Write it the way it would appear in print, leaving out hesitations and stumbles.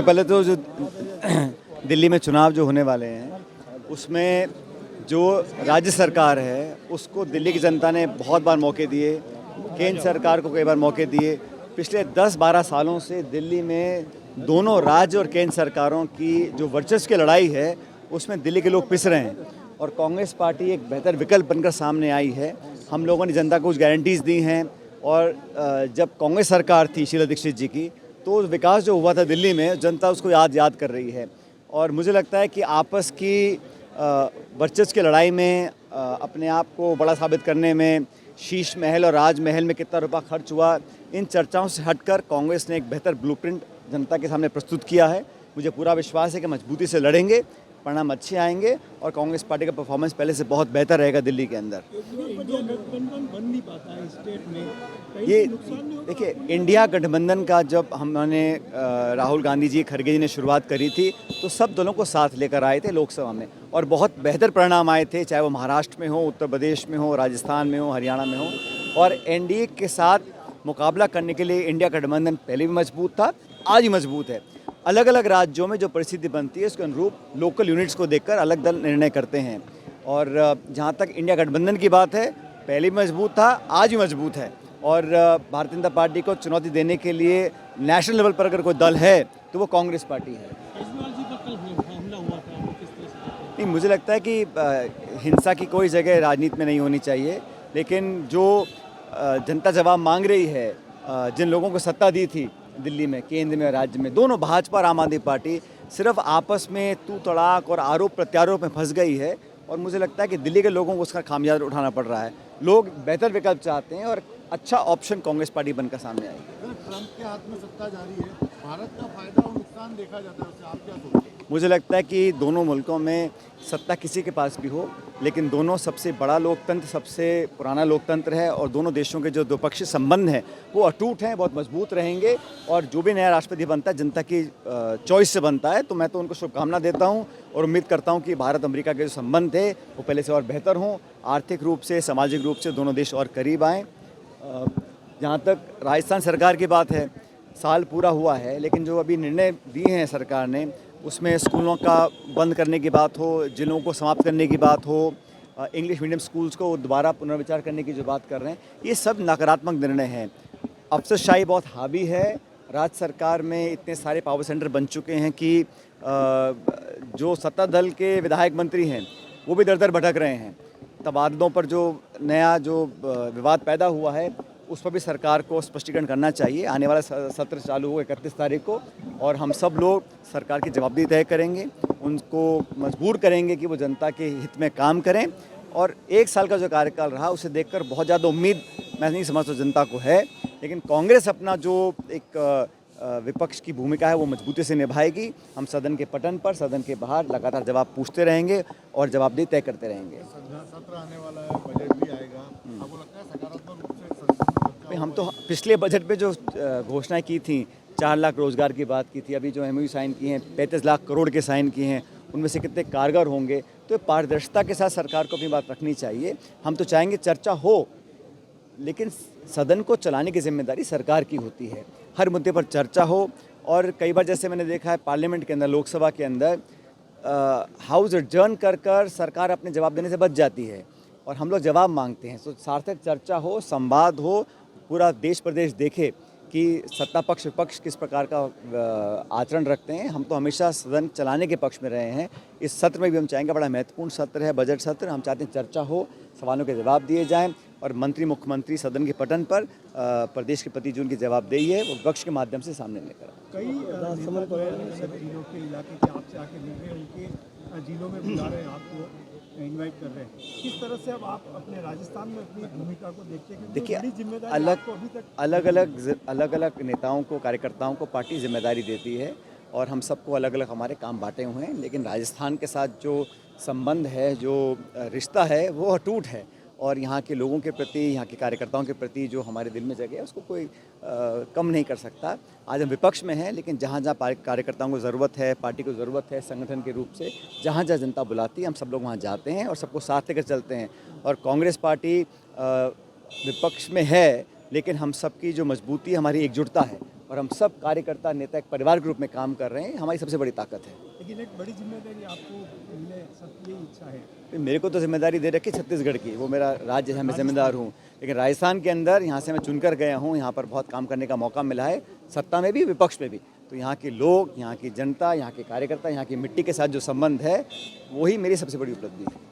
पहले तो जो दिल्ली में चुनाव जो होने वाले हैं उसमें जो राज्य सरकार है उसको दिल्ली की जनता ने बहुत बार मौके दिए, केंद्र सरकार को कई बार मौके दिए। पिछले 10-12 सालों से दिल्ली में दोनों राज्य और केंद्र सरकारों की जो वर्चस्व की लड़ाई है उसमें दिल्ली के लोग पिस रहे हैं और कांग्रेस पार्टी एक बेहतर विकल्प बनकर सामने आई है। हम लोगों ने जनता को कुछ गारंटीज़ दी हैं और जब कांग्रेस सरकार थी शीला दीक्षित जी की तो विकास जो हुआ था दिल्ली में जनता उसको याद कर रही है और मुझे लगता है कि आपस की वर्चस्व की लड़ाई में अपने आप को बड़ा साबित करने में शीश महल और राजमहल में कितना रुपया खर्च हुआ, इन चर्चाओं से हटकर कांग्रेस ने एक बेहतर ब्लूप्रिंट जनता के सामने प्रस्तुत किया है। मुझे पूरा विश्वास है कि मजबूती से लड़ेंगे, परिणाम अच्छे आएंगे और कांग्रेस पार्टी का परफॉर्मेंस पहले से बहुत बेहतर रहेगा दिल्ली के अंदर। बन नहीं पाता है स्टेट में, ये देखिए, इंडिया गठबंधन का जब हमने राहुल गांधी जी, खड़गे जी ने शुरुआत करी थी तो सब दलों को साथ लेकर आए थे लोकसभा में और बहुत बेहतर परिणाम आए थे, चाहे वो महाराष्ट्र में हो, उत्तर प्रदेश में हो, राजस्थान में हो, हरियाणा में हो। और एनडीए के साथ मुकाबला करने के लिए इंडिया गठबंधन पहले भी मजबूत था, आज भी मजबूत है। अलग अलग राज्यों में जो परिस्थिति बनती है उसके अनुरूप लोकल यूनिट्स को देखकर अलग दल निर्णय करते हैं और जहाँ तक इंडिया गठबंधन की बात है, पहले भी मजबूत था, आज भी मजबूत है और भारतीय जनता पार्टी को चुनौती देने के लिए नेशनल लेवल पर अगर कोई दल है तो वो कांग्रेस पार्टी है। केजरीवाल जी पर कल हमला हुआ था, वो किस तरह से? नहीं, मुझे लगता है कि हिंसा की कोई जगह राजनीति में नहीं होनी चाहिए, लेकिन जो जनता जवाब मांग रही है, जिन लोगों को सत्ता दी थी दिल्ली में, केंद्र में, राज्य में, दोनों भाजपा और आम आदमी पार्टी सिर्फ आपस में तू तड़ाक और आरोप प्रत्यारोप में फंस गई है और मुझे लगता है कि दिल्ली के लोगों को उसका खामियाजा उठाना पड़ रहा है। लोग बेहतर विकल्प चाहते हैं और अच्छा ऑप्शन कांग्रेस पार्टी बनकर सामने आएगी। ट्रंप के हाथ में सत्ता जारी है, भारत का फायदा और नुकसान देखा जाता है, उससे आप क्या सोचते हैं? मुझे लगता है कि दोनों मुल्कों में सत्ता किसी के पास भी हो, लेकिन दोनों सबसे बड़ा लोकतंत्र, सबसे पुराना लोकतंत्र है और दोनों देशों के जो द्विपक्षीय संबंध हैं वो अटूट हैं, बहुत मजबूत रहेंगे और जो भी नया राष्ट्रपति बनता है जनता की चॉइस से बनता है, तो मैं तो उनको शुभकामना देता हूं और उम्मीद करता हूं कि भारत अमेरिका के जो संबंध थे वो पहले से और बेहतर हों, आर्थिक रूप से, सामाजिक रूप से दोनों देश और करीब आएँ। जहाँ तक राजस्थान सरकार की बात है, साल पूरा हुआ है लेकिन जो अभी निर्णय दिए हैं सरकार ने उसमें स्कूलों का बंद करने की बात हो, जिलों को समाप्त करने की बात हो, इंग्लिश मीडियम स्कूल्स को दोबारा पुनर्विचार करने की जो बात कर रहे हैं, ये सब नकारात्मक निर्णय हैं। अफसरशाही बहुत हावी है, राज्य सरकार में इतने सारे पावर सेंटर बन चुके हैं कि जो सत्ता दल के विधायक मंत्री हैं वो भी दर दर भटक रहे हैं। तबादलों पर जो नया जो विवाद पैदा हुआ है उस पर भी सरकार को स्पष्टीकरण करना चाहिए। आने वाला सत्र चालू हो 31 तारीख को और हम सब लोग सरकार की जवाबदेही तय करेंगे, उनको मजबूर करेंगे कि वो जनता के हित में काम करें और 1 साल का जो कार्यकाल रहा उसे देखकर बहुत ज़्यादा उम्मीद मैं नहीं समझता जनता को है, लेकिन कांग्रेस अपना जो एक विपक्ष की भूमिका है वो मजबूती से निभाएगी। हम सदन के पटन पर, सदन के बाहर लगातार जवाब पूछते रहेंगे और जवाबदेही तय करते रहेंगे। सत्र आने वाला है, बजट भी आएगा, आपको लगता है सकारात्मक रूप से? हम तो पिछले बजट में जो घोषणाएं की थी, 4 लाख रोजगार की बात की थी, अभी जो एमओयू साइन किए हैं 35 लाख करोड़ के साइन किए हैं, उनमें से कितने कारगर होंगे, तो पारदर्शिता के साथ सरकार को अपनी बात रखनी चाहिए। हम तो चाहेंगे चर्चा हो, लेकिन सदन को चलाने की जिम्मेदारी सरकार की होती है। हर मुद्दे पर चर्चा हो और कई बार जैसे मैंने देखा है पार्लियामेंट के अंदर, लोकसभा के अंदर हाउस एडजर्न कर सरकार अपने जवाब देने से बच जाती है और हम लोग जवाब मांगते हैं। तो सार्थक चर्चा हो, संवाद हो, पूरा देश प्रदेश देखे कि सत्ता पक्ष विपक्ष किस प्रकार का आचरण रखते हैं। हम तो हमेशा सदन चलाने के पक्ष में रहे हैं। इस सत्र में भी हम चाहेंगे, बड़ा महत्वपूर्ण सत्र है बजट सत्र, हम चाहते हैं चर्चा हो, सवालों के जवाब दिए जाएं और मंत्री मुख्यमंत्री सदन के पटन पर प्रदेश के प्रति जो उनकी जवाबदेही है वो विपक्ष के माध्यम से सामने लेकर आए। कई जिलों के इलाके के आपसे आके मिल रहे हैं, उनके जिलों में बुला रहे हैं, आपको इनवाइट कर रहे हैं। किस तरह से अब आप अपने राजस्थान में अपनी भूमिका को देखते हैं? देखिए, जिम्मेदारी अलग अलग नेताओं को, कार्यकर्ताओं को पार्टी जिम्मेदारी देती है और हम सबको अलग अलग हमारे काम बांटे हुए हैं, लेकिन राजस्थान के साथ जो संबंध है, जो रिश्ता है वो अटूट है और यहाँ के लोगों के प्रति, यहाँ के कार्यकर्ताओं के प्रति जो हमारे दिल में जगह है उसको कोई कम नहीं कर सकता। आज हम विपक्ष में हैं, लेकिन जहाँ जहाँ कार्यकर्ताओं को ज़रूरत है, पार्टी को ज़रूरत है, संगठन के रूप से जहाँ जहाँ जनता बुलाती है हम सब लोग वहाँ जाते हैं और सबको साथ लेकर चलते हैं। और कांग्रेस पार्टी विपक्ष में है, लेकिन हम सबकी जो मजबूती, हमारी एकजुटता है, और हम सब कार्यकर्ता नेता एक परिवार के रूप में काम कर रहे हैं, हमारी सबसे बड़ी ताकत है। लेकिन एक बड़ी जिम्मेदारी आपको मिले, सबकी यही इच्छा है। तो मेरे को तो जिम्मेदारी दे रखी छत्तीसगढ़ की, वो मेरा राज्य है, मैं जिम्मेदार हूँ। लेकिन राजस्थान के अंदर यहाँ से मैं चुनकर गया हूँ, यहाँ पर बहुत काम करने का मौका मिला है, सत्ता में भी विपक्ष में भी। तो यहाँ के लोग, यहाँ की जनता, यहाँ के कार्यकर्ता, यहाँ की मिट्टी के साथ जो संबंध है, वही मेरी सबसे बड़ी उपलब्धि है।